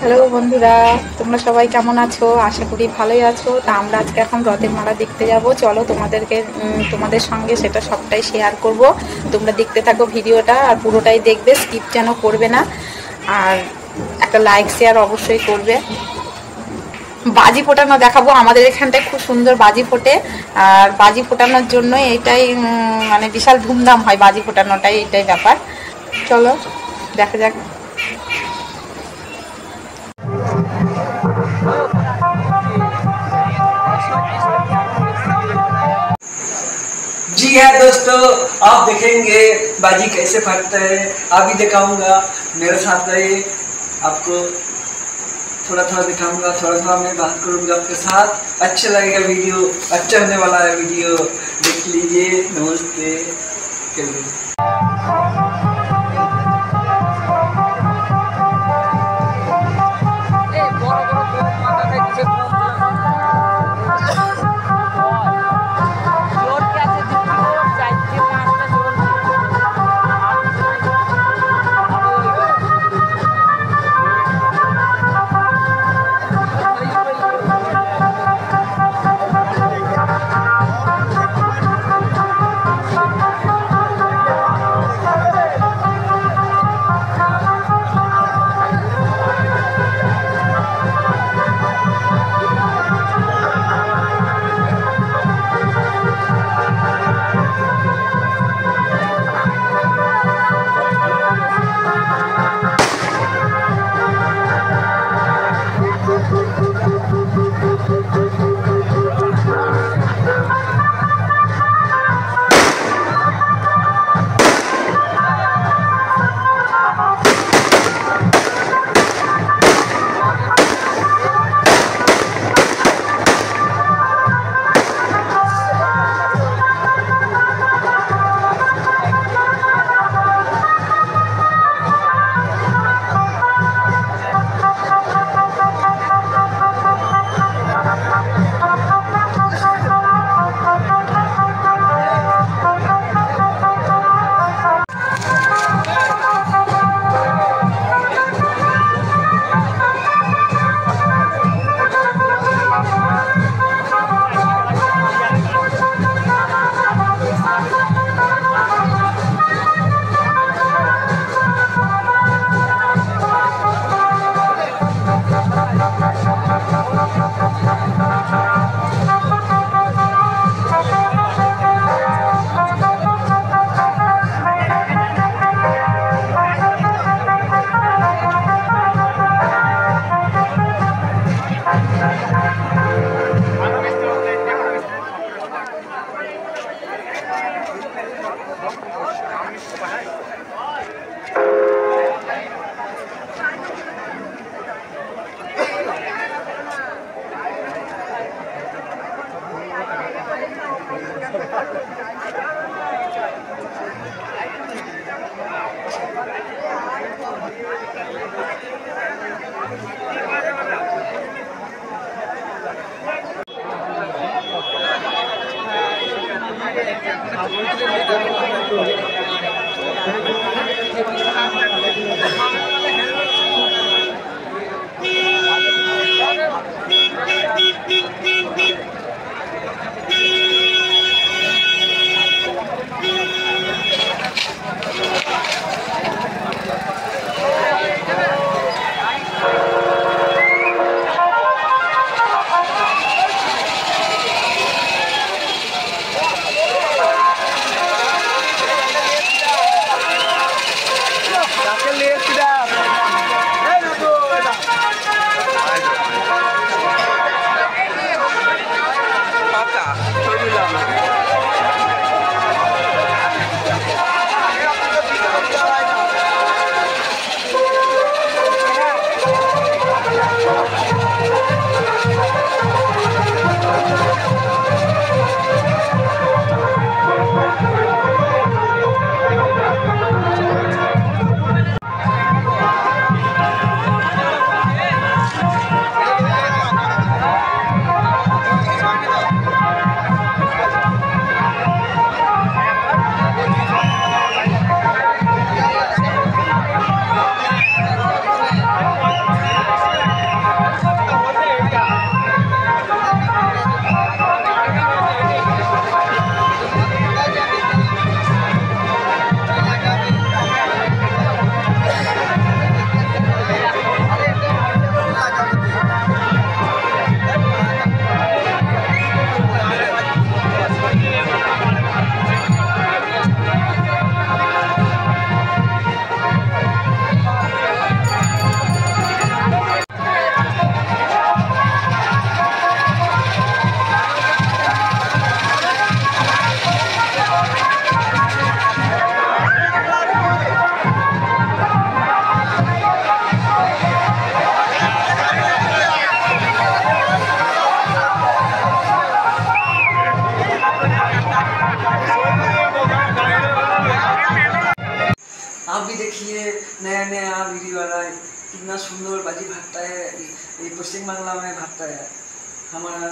Hello বন্ধুরা, তোমরা সবাই কেমন আছো? আশা করি ভালোই আছো। তা আমরা আজকে এখন রথের মেলা দেখতে যাব। চলো তোমাদের সঙ্গে সেটা সবটাই শেয়ার করব। তোমরা দেখতে থাকো ভিডিওটা, আর পুরোটাই দেখবে, স্কিপ যেন করবে না। আর একটা লাইক শেয়ার অবশ্যই করবে। বাজি ফোটানো দেখাবো। আমাদের এখানটায় খুব সুন্দর বাজি ফোটে, আর বাজি ফোটানোর জন্য এটাই মানে বিশাল ধুমধাম হয়। বাজি ফোটানোটাই এটাই ব্যাপার। চলো দেখা যাক। जी है दोस्तों, आप देखेंगे बाजी कैसे फटता है। अभी दिखाऊंगा, मेरे साथ रहिए। आपको थोड़ा थोड़ा दिखाऊंगा, थोड़ा थोड़ा मैं बात करूंगा आपके साथ। अच्छा लगेगा वीडियो, अच्छा होने वाला है वीडियो, देख लीजिए। नमस्ते। सुंदर बाजी फाटता है, ये पश्चिम बांग्ला में फाटता है। हमारा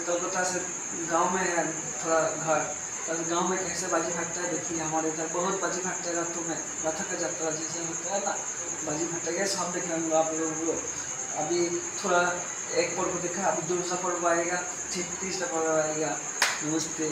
कोलकाता से गांव में है थोड़ा घर, तो गांव में कैसे बाजी फाटता है देखिए। हमारे इधर बहुत बाजी फाटता है रातों में, रथ का यात्रा जैसे होता है ना, बाजी फाटेगा सब देखेंगे आप लोगों को। अभी थोड़ा एक पर्व देखा, अभी दूसरा पर्व आएगा, ठीक तीसरा पर्व आएगा। नमस्ते।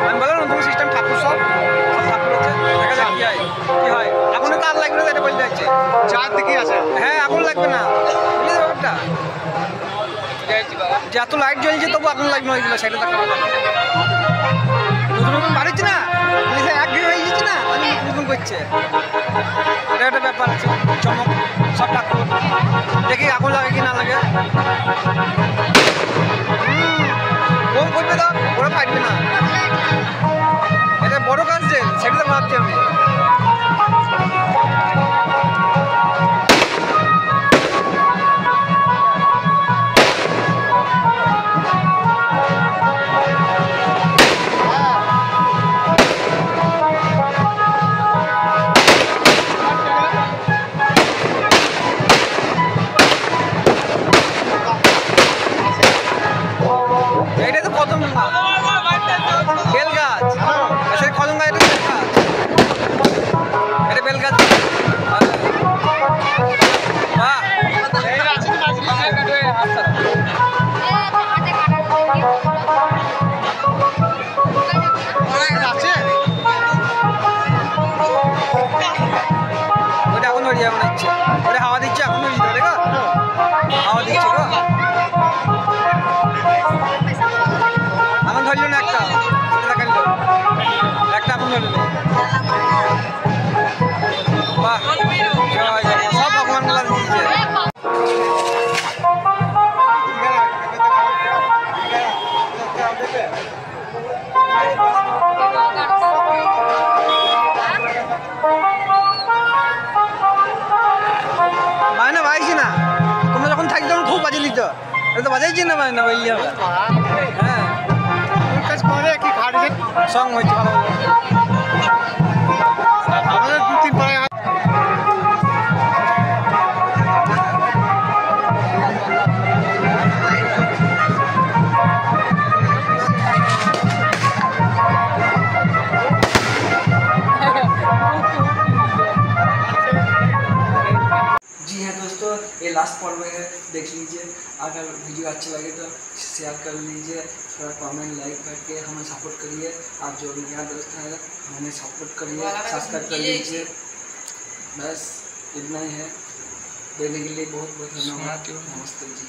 আমি বললাম নতুন সিস্টেম ঠাকুর সব ঠাকুর হচ্ছে, দেখা যাক কি হয় কি হয়। আগুনে তার লাগবে না, এটা বলতে যাচ্ছে চার দিকে আছে। হ্যাঁ আগুন লাগবে না, বুঝলি ব্যাপারটা, যে এত লাইট জ্বলছে তবু আগুন লাগবে না ওইগুলো সাইডে দেখা নতুন নতুন বাড়িচ্ছে না, এক ঘিরে হয়ে যাচ্ছে না, নতুন করছে, এটা একটা ব্যাপার আছে। চমক সব ঠাকুর দেখি আগুন লাগে কি না লাগে। বোম করবে তো ওরা ফাটবে না, এটা বড় কাজ যে সেটা ভাবছি আমি। এটা তো কদম বেল গাছ, আসলে কদম গাছ, এটা বেল গাছ। বাহ ওটা এখন ধরে যাবে মনে হচ্ছে, ওটা হাওয়া দিচ্ছে, এখন ধরে যাবে গো, হাওয়া দিচ্ছে গো। এখন ধরল না একটা, দেখালো একটা এখন ধরল। বাহ সব ভগবান গুলা দিয়েছে। বাজনা বাজাইছি না, তোমরা যখন থাকি তখন খুব বাজে দিত, এটা তো বাজাইছি না বাজনা বললি হবে। হ্যাঁ কাজ করে কি ঘাড়ে সং হয়েছে ভালো, আমাদের দু তিন পায়ে ये लास्ट पर्व है, देख लीजिए। अगर वीडियो अच्छा लगे तो शेयर कर लीजिए, थोड़ा कमेंट लाइक करके हमें सपोर्ट करिए। आप जो नया दोस्त है हमें सपोर्ट करिए, सब्सक्राइब कर लीजिए। बस इतना ही है, देने के लिए बहुत बहुत धन्यवाद। नमस्ते जी।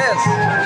Yes.